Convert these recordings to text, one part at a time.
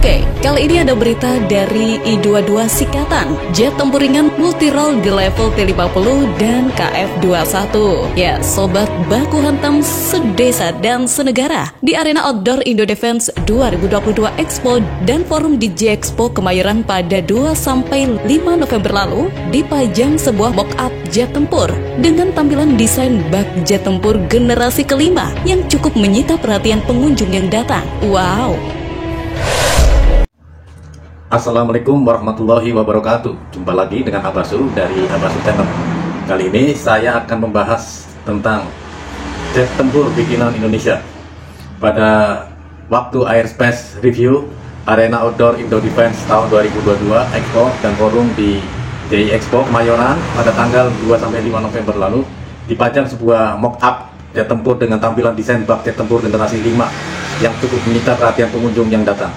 Oke, kali ini ada berita dari I-22 Sikatan, jet tempur ringan multirole di level T-50 dan KF-21. Ya, sobat baku hantam sedesa dan senegara di arena outdoor Indo Defense 2022 Expo dan Forum DJ Expo Kemayoran pada 2-5 November lalu, dipajang sebuah mock-up jet tempur dengan tampilan desain bak jet tempur generasi kelima yang cukup menyita perhatian pengunjung yang datang. Wow! Assalamualaikum warahmatullahi wabarakatuh. Jumpa lagi dengan Abasu dari Abasu Channel. Kali ini saya akan membahas tentang jet tempur bikinan Indonesia. Pada waktu Airspace Review Arena Outdoor Indo Defense tahun 2022 Expo dan Forum di JI Expo Kemayoran pada tanggal 2-5 November lalu, dipajang sebuah mock-up jet tempur dengan tampilan desain bak jet tempur generasi 5 yang cukup menyita perhatian pengunjung yang datang.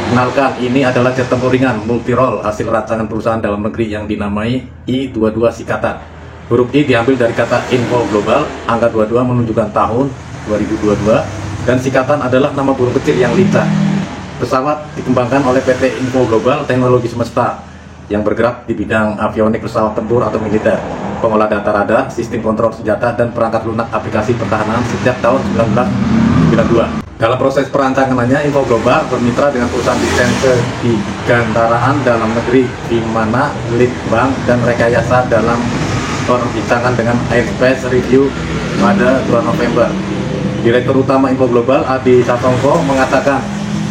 Kenalkan, ini adalah jet tempur ringan multirole hasil rancangan perusahaan dalam negeri yang dinamai I-22 Sikatan. Huruf I diambil dari kata Info Global, angka 22 menunjukkan tahun 2022, dan Sikatan adalah nama burung kecil yang lincah. Pesawat dikembangkan oleh PT Info Global Teknologi Semesta yang bergerak di bidang avionik pesawat tempur atau militer, pengolah data radar, sistem kontrol senjata, dan perangkat lunak aplikasi pertahanan sejak tahun 1992. Dalam proses perancangannya, Info Global bermitra dengan perusahaan desain kegigantaraan dalam negeri, di mana Litbang dan rekayasa dalam perbincangan dengan Airspace Review pada 2 November. Direktur Utama Info Global Adi Sasongko mengatakan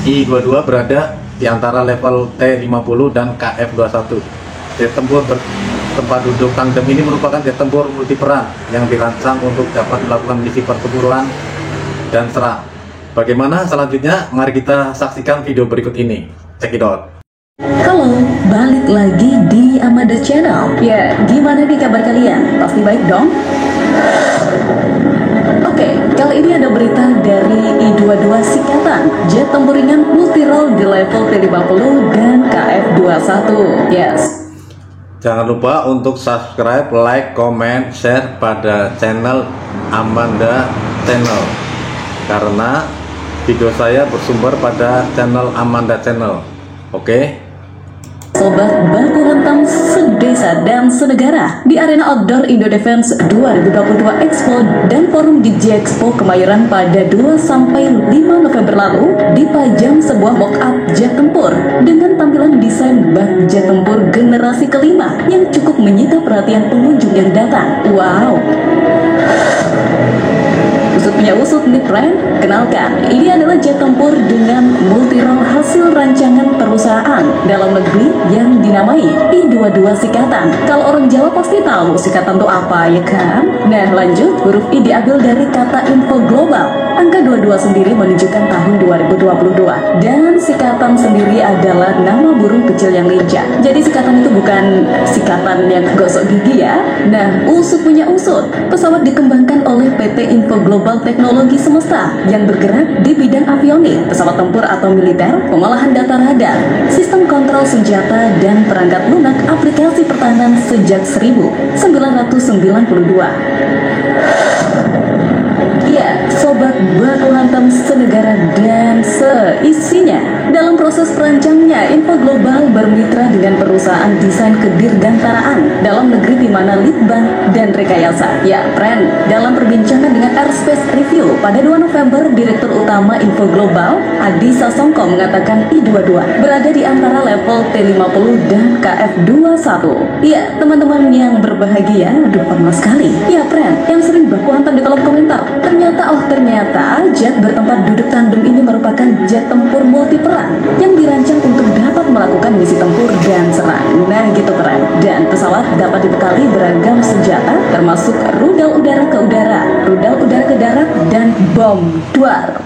I-22 berada di antara level T-50 dan KF-21. Jet tempur bertempat duduk tandem ini merupakan jet tempur multiperan yang dirancang untuk dapat melakukan misi pertempuran dan serang. Bagaimana selanjutnya? Mari kita saksikan video berikut ini. Check it out. Halo, balik lagi di Amanda Channel. Ya, gimana nih kabar kalian? Pasti baik dong? Oke, kali ini ada berita dari I-22 Sikatan, jet tempur ringan multirole di level T-50 dan KF-21. Yes. Jangan lupa untuk subscribe, like, comment, share pada channel Amanda Channel, karena video saya bersumber pada channel Amanda Channel. Oke? Sobat baku hantam sedesa dan senegara di arena outdoor Indo Defense 2022 Expo dan Forum DJ Expo Kemayoran pada 2-5 November lalu, dipajang sebuah mock-up jet tempur dengan tampilan desain bak jet tempur generasi kelima yang cukup menyita perhatian pengunjung yang datang. Wow! Usut punya usut nih friend. Kenalkan, ini adalah jet tempur dengan multirole hasil rancangan perusahaan dalam negeri yang dinamai I-22 Sikatan. Kalau orang Jawa pasti tahu Sikatan itu apa, ya kan? Nah lanjut, huruf I diambil dari kata Info Global. Angka 22 sendiri menunjukkan tahun 2022, dan Sikatan sendiri adalah nama burung kecil yang lincah. Jadi Sikatan itu bukan sikatan yang gosok gigi ya. Nah, usut punya usut, pesawat dikembangkan oleh PT Info Global Teknologi Semesta yang bergerak di bidang avionik, pesawat tempur atau militer, pengolahan data radar, sistem kontrol senjata, dan perangkat lunak aplikasi pertahanan sejak 1992. Ya, sobat baku hantam senegara dan seisinya. Dalam proses perancangnya, Info Global bermitra dengan perusahaan desain kedirgantaraan dalam negeri di mana Litbang dan rekayasa. Ya, friend, dalam perbincangan dengan Airspace Review pada 2 November, Direktur Utama Info Global Adi Sasongko mengatakan I-22 berada di antara level T-50 dan KF-21. Ya, teman-teman yang berbahagia, aduh panas sekali. Ya, friend, yang sering baku hantam di kolom komentar, ternyata jet bertempat duduk tandem ini merupakan jet tempur multiperan yang dirancang untuk dapat melakukan misi tempur dan serang. Nah gitu keren. Dan pesawat dapat dibekali beragam senjata termasuk rudal udara ke udara, rudal udara ke darat, dan bom duar.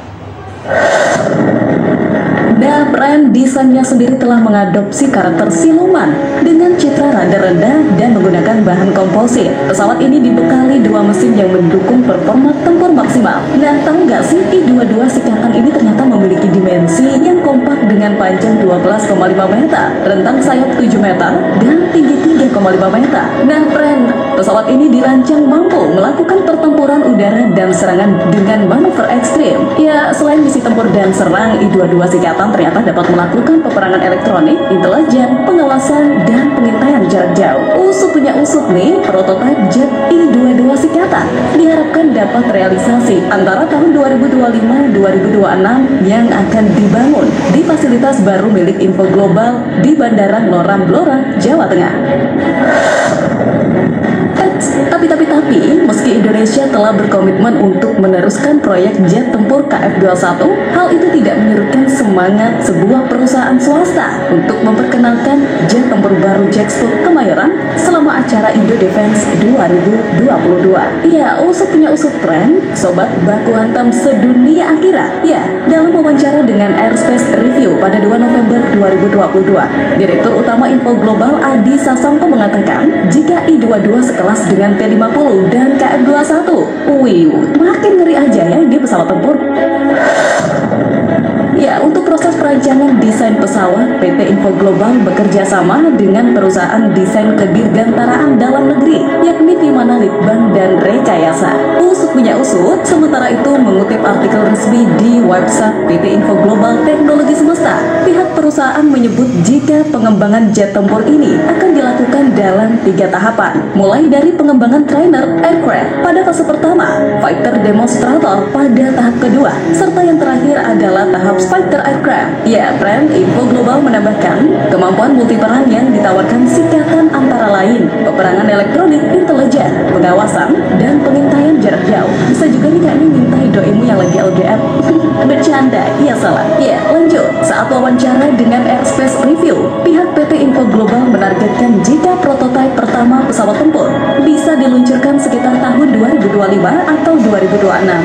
Nah, brand desainnya sendiri telah mengadopsi karakter siluman dengan citra radar rendah dan menggunakan bahan komposit. Pesawat ini dibekali 2 mesin yang mendukung performa tempur maksimal. Nah, tahu nggak sih I-22 Sikatan ini ternyata memiliki dimensi yang kompak dengan panjang 12,5 meter, rentang sayap 7 meter, dan tinggi 3,5 meter. Nah, friend, pesawat ini dirancang mampu melakukan pertempuran udara dan serangan dengan manuver ekstrim. Ya, selain misi tempur dan serang, I-22 Sikatan ternyata dapat melakukan peperangan elektronik, intelijen, pengawasan, dan pengintaian jarak jauh. Punya usut nih, prototipe jet I-22 Sikatan diharapkan dapat realisasi antara tahun 2025-2026 yang akan dibangun di fasilitas baru milik Info Global di Bandara Ngloram Blora, Jawa Tengah. Tapi, meski Indonesia telah berkomitmen untuk meneruskan proyek jet tempur KF-21, hal itu tidak menyurutkan semangat sebuah perusahaan swasta untuk memperkenalkan jet tempur baru Jexpo Kemayoran selama acara Indo Defense 2022. Ya, punya usut tren, sobat baku hantam sedunia akhirat. Ya, dalam wawancara dengan Airspace Review pada 2 November 2022, Direktur Utama Info Global Adi Sasongko mengatakan, jika I-22 sekelas dengan T-50 dan KF-21, makin ngeri aja ya dia pesawat tempur. Ya, untuk proses perancangan desain pesawat, PT Info Global bekerja sama dengan perusahaan desain kedirgantaraan dalam negeri, yakni Vimana Litbang dan Rekayasa. Punya usut, sementara itu mengutip artikel resmi di website PT Info Global Teknologi Semesta, pihak perusahaan menyebut jika pengembangan jet tempur ini akan dilakukan dalam 3 tahapan, mulai dari pengembangan trainer aircraft pada fase pertama, fighter demonstrator pada tahap kedua, serta yang terakhir adalah tahap fighter aircraft. Ya, friend, Info Global menambahkan kemampuan multiperan yang ditawarkan Sikatan antara lain peperangan elektronik, intelijen, pengawasan, dan pengintaian jarak jauh. Bisa juga nih kayaknya mintai doimu yang lagi LDR. Bercanda, iya salah. Ya, lanjut. Saat wawancara dengan Airspace Review, pihak PT Info Global menargetkan jika prototipe pertama pesawat tempur bisa diluncurkan sekitar tahun 2025 atau 2026.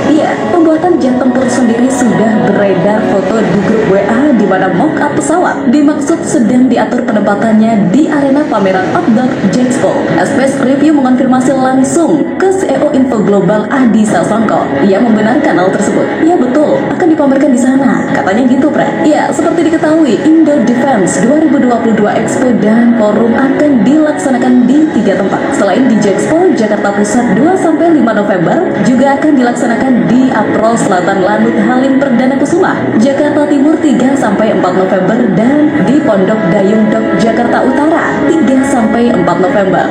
Iya, pembuatan jet tempur sendiri sudah beredar foto di grup WA di mana mock-up pesawat dimaksud sedang diatur penempatannya di arena pameran outdoor Jexpo. Airspace Review mengonfirmasi langsung ke CEO Info Global Adi Sasongko. Ia membenarkan hal tersebut. Ya betul, akan dipamerkan di sana. Katanya gitu, Bre. Ya, seperti diketahui, Indo Defense 2022 Expo dan Forum akan dilaksanakan di 3 tempat. Selain di Jexpo, Jakarta Pusat 2-5 November juga akan dilaksanakan di Aprol Selatan Lanut Halim Perdana Kusuma, Jakarta Timur 3-4 November dan di Pondok Dayung Dok Jakarta Utara 3-4 November.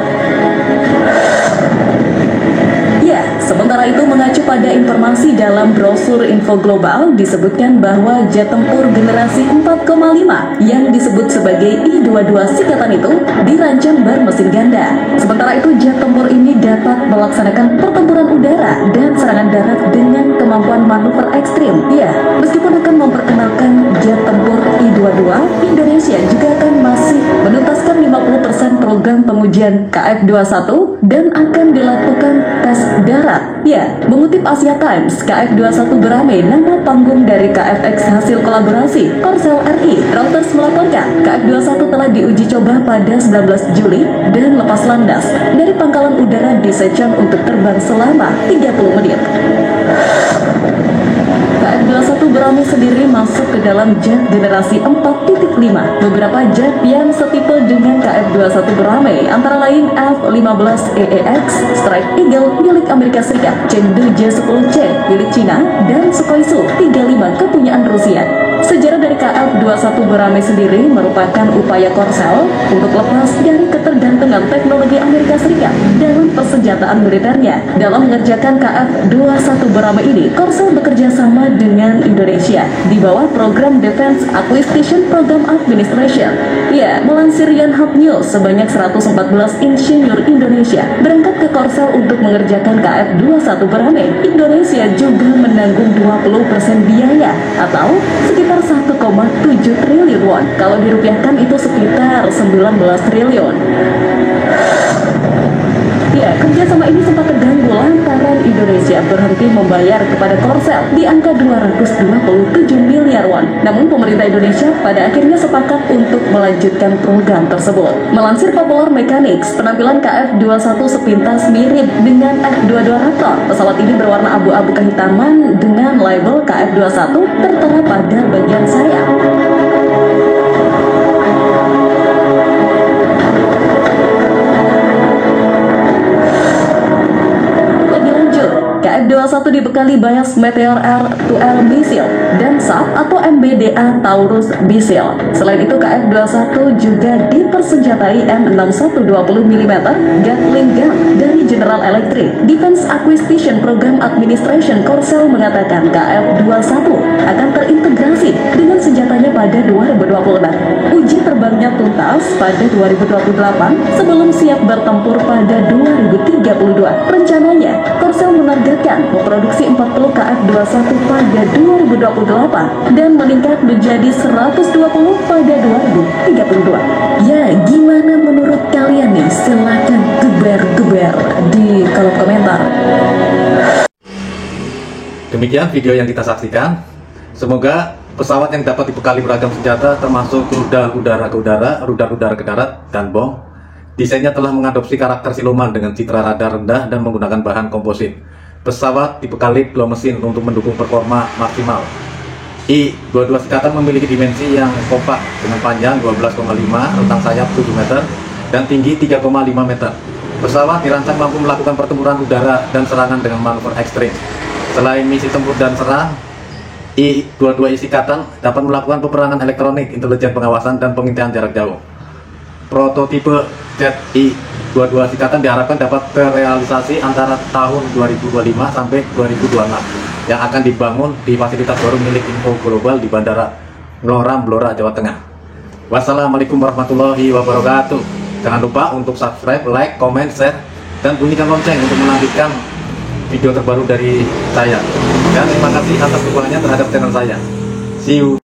Ya, sementara itu mengacu pada informasi dalam brosur Info Global disebutkan bahwa jet tempur generasi 4,5 yang disebut sebagai I-22 Sikatan itu dirancang bermesin ganda. Sementara itu jet tempur ini dapat melaksanakan pertempuran udara dan serangan darat dengan kemampuan manuver ekstrim. Ya, meskipun akan memperkenalkan jet tempur I-22, Indonesia juga akan masih menuntaskan 50% program pengujian KF-21 dan akan dilakukan tes darat. Ya, mengutip Asia Times, KF-21 beramai nama panggung dari KFX hasil kolaborasi Korsel RI. Reuters melaporkan KF-21 telah diuji coba pada 19 Juli dan lepas landas dari pangkalan udara di Sechon untuk terbang selama 30 menit. KF-21 beramai sendiri masuk ke dalam jet generasi 4.5. Beberapa jet yang setipe dengan KF-21 beramai antara lain F-15 EEX, Strike Eagle milik Amerika Serikat, Chengdu J-10C milik Cina, dan Sukhoi Su-35 kepunyaan Rusia. Sejarah dari KF-21 beramai sendiri merupakan upaya Korsel untuk lepas dari ketergantungan teknologi Amerika Serikat dalam persenjataan militernya. Dalam mengerjakan KF-21 beramai ini, Korsel bekerja sama dengan Indonesia di bawah program Defense Acquisition Program Administration. Ya, melansir Yonhap News, sebanyak 114 insinyur Indonesia berangkat ke Korsel untuk mengerjakan KF-21 beramai. Indonesia juga menanggung 20% biaya atau sekitar 1,7 triliun won. Kalau dirupiahkan itu sekitar 19 triliun. Ya, kerjasama ini sempat terganggu lantaran Indonesia berhenti membayar kepada Korsel di angka 227 miliar won. Namun pemerintah Indonesia pada akhirnya sepakat untuk melanjutkan program tersebut. Melansir Popular Mechanics, penampilan KF-21 sepintas mirip dengan F-22 Raptor. Pesawat ini berwarna abu-abu kehitaman dengan label KF-21 tertera pada bagian sayap. KF-21 dibekali Bayas Meteor Air-to-Air Missile dan SAP atau MBDA Taurus Missile. Selain itu, KF-21 juga dipersenjatai M6120 mm Gatling Gun dari General Electric. Defense Acquisition Program Administration Korsel mengatakan KF-21 akan terintegrasi dengan senjatanya pada 2026. Uji terbangnya tuntas pada 2028 sebelum siap bertempur pada 2032. Rencananya, Korsel menargetkan memproduksi 40 KF-21 pada 2028 dan meningkat menjadi 120 pada 2032. Ya, gimana menurut kalian nih? Silahkan geber-geber di kolom komentar. Demikian video yang kita saksikan. Semoga pesawat yang dapat dibekali beragam senjata termasuk rudal udara ke udara, rudal udara ke darat, dan bom, desainnya telah mengadopsi karakter siluman dengan citra radar rendah dan menggunakan bahan komposit. Pesawat dibekali glow mesin untuk mendukung performa maksimal. I-22 Sikatan memiliki dimensi yang kompak dengan panjang 12,5, rentang sayap 7 meter, dan tinggi 3,5 meter. Pesawat dirancang mampu melakukan pertempuran udara dan serangan dengan manuver ekstrim. Selain misi tempur dan serang, I-22 Sikatan dapat melakukan peperangan elektronik, intelijen pengawasan, dan pengintaian jarak jauh. Prototipe jet I-22 Sikatan diharapkan dapat terrealisasi antara tahun 2025 sampai 2026 yang akan dibangun di fasilitas baru milik Info Global di Bandara Ngloram, Blora, Jawa Tengah. Wassalamualaikum warahmatullahi wabarakatuh. Jangan lupa untuk subscribe, like, komen, share, dan bunyikan lonceng untuk menantikan video terbaru dari saya. Dan terima kasih atas dukungannya terhadap channel saya. See you.